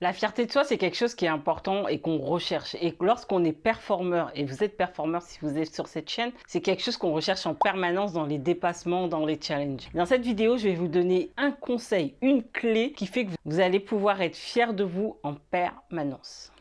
La fierté de soi, c'est quelque chose qui est important et qu'on recherche. Et lorsqu'on est performeur, et vous êtes performeur si vous êtes sur cette chaîne, c'est quelque chose qu'on recherche en permanence dans les dépassements, dans les challenges. Dans cette vidéo, je vais vous donner un conseil, une clé qui fait que vous allez pouvoir être fier de vous en permanence.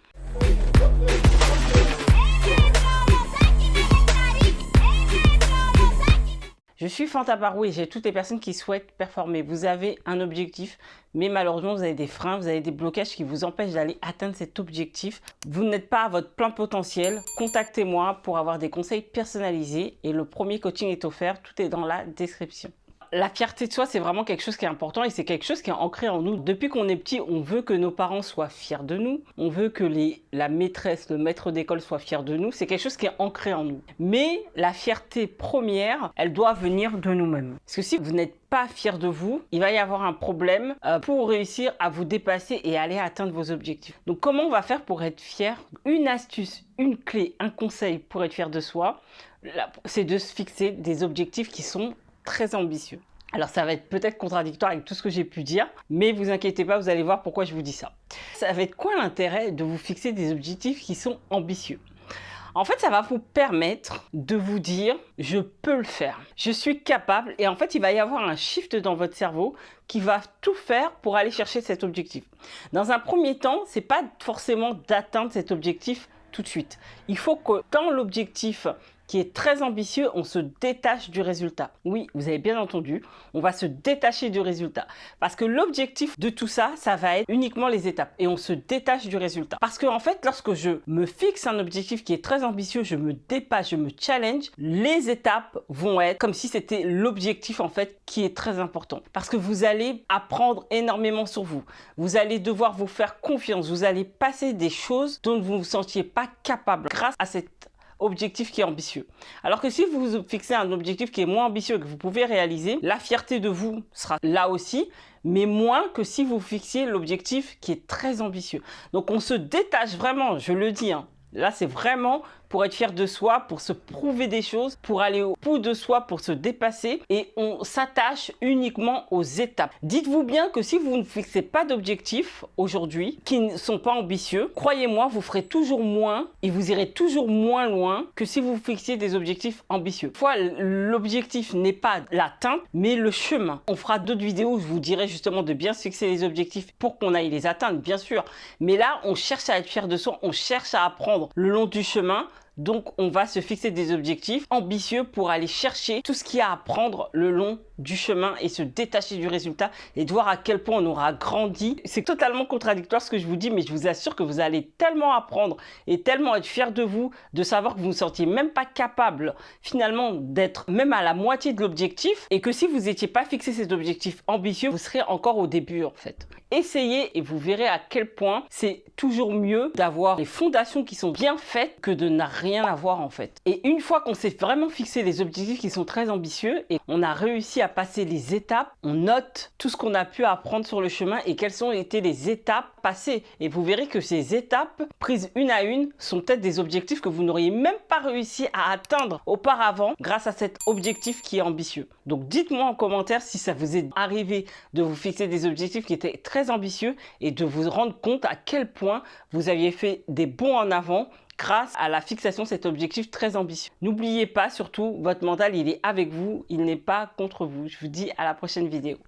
Je suis Fanta Barou et j'ai toutes les personnes qui souhaitent performer. Vous avez un objectif, mais malheureusement, vous avez des freins, vous avez des blocages qui vous empêchent d'aller atteindre cet objectif. Vous n'êtes pas à votre plein potentiel. Contactez-moi pour avoir des conseils personnalisés et le premier coaching est offert. Tout est dans la description. La fierté de soi, c'est vraiment quelque chose qui est important et c'est quelque chose qui est ancré en nous. Depuis qu'on est petit, on veut que nos parents soient fiers de nous. On veut que la maîtresse, le maître d'école soit fier de nous. C'est quelque chose qui est ancré en nous. Mais la fierté première, elle doit venir de nous-mêmes. Parce que si vous n'êtes pas fier de vous, il va y avoir un problème pour réussir à vous dépasser et aller atteindre vos objectifs. Donc, comment on va faire pour être fier? Une astuce, une clé, un conseil pour être fier de soi, c'est de se fixer des objectifs qui sont très ambitieux. Alors ça va être peut-être contradictoire avec tout ce que j'ai pu dire, mais vous inquiétez pas, vous allez voir pourquoi je vous dis ça. Ça va être quoi l'intérêt de vous fixer des objectifs qui sont ambitieux? En fait, ça va vous permettre de vous dire « je peux le faire, je suis capable » et en fait, il va y avoir un shift dans votre cerveau qui va tout faire pour aller chercher cet objectif. Dans un premier temps, c'est pas forcément d'atteindre cet objectif tout de suite. Il faut que dans l'objectif qui est très ambitieux, on se détache du résultat. Oui, vous avez bien entendu, on va se détacher du résultat. Parce que l'objectif de tout ça, ça va être uniquement les étapes. Et on se détache du résultat. Parce qu'en fait, lorsque je me fixe un objectif qui est très ambitieux, je me dépasse, je me challenge, les étapes vont être comme si c'était l'objectif en fait qui est très important. Parce que vous allez apprendre énormément sur vous. Vous allez devoir vous faire confiance. Vous allez passer des choses dont vous ne vous sentiez pas capable grâce à cette objectif qui est ambitieux. Alors que si vous vous fixez un objectif qui est moins ambitieux que vous pouvez réaliser, la fierté de vous sera là aussi, mais moins que si vous fixiez l'objectif qui est très ambitieux. Donc on se détache vraiment, je le dis, là, c'est vraiment pour être fier de soi, pour se prouver des choses, pour aller au bout de soi, pour se dépasser. Et on s'attache uniquement aux étapes. Dites-vous bien que si vous ne fixez pas d'objectifs aujourd'hui, qui ne sont pas ambitieux, croyez-moi, vous ferez toujours moins et vous irez toujours moins loin que si vous fixiez des objectifs ambitieux. Parfois, l'objectif n'est pas l'atteinte, mais le chemin. On fera d'autres vidéos où je vous dirai justement de bien se fixer les objectifs pour qu'on aille les atteindre, bien sûr. Mais là, on cherche à être fier de soi, on cherche à apprendre le long du chemin. Donc, on va se fixer des objectifs ambitieux pour aller chercher tout ce qu'il y a à apprendre le long du chemin et se détacher du résultat et de voir à quel point on aura grandi. C'est totalement contradictoire ce que je vous dis, mais je vous assure que vous allez tellement apprendre et tellement être fier de vous, de savoir que vous ne sentiez même pas capable finalement d'être même à la moitié de l'objectif et que si vous n'étiez pas fixé cet objectif ambitieux, vous serez encore au début en fait. Essayez et vous verrez à quel point c'est toujours mieux d'avoir les fondations qui sont bien faites que de ne rien avoir en fait. Et une fois qu'on s'est vraiment fixé les objectifs qui sont très ambitieux et on a réussi à passer les étapes, on note tout ce qu'on a pu apprendre sur le chemin et quelles ont été les étapes passées. Et vous verrez que ces étapes, prises une à une, sont peut-être des objectifs que vous n'auriez même pas réussi à atteindre auparavant grâce à cet objectif qui est ambitieux. Donc dites-moi en commentaire si ça vous est arrivé de vous fixer des objectifs qui étaient très ambitieux et de vous rendre compte à quel point vous aviez fait des bonds en avant grâce à la fixation de cet objectif très ambitieux. N'oubliez pas surtout, votre mental, il est avec vous, il n'est pas contre vous. Je vous dis à la prochaine vidéo.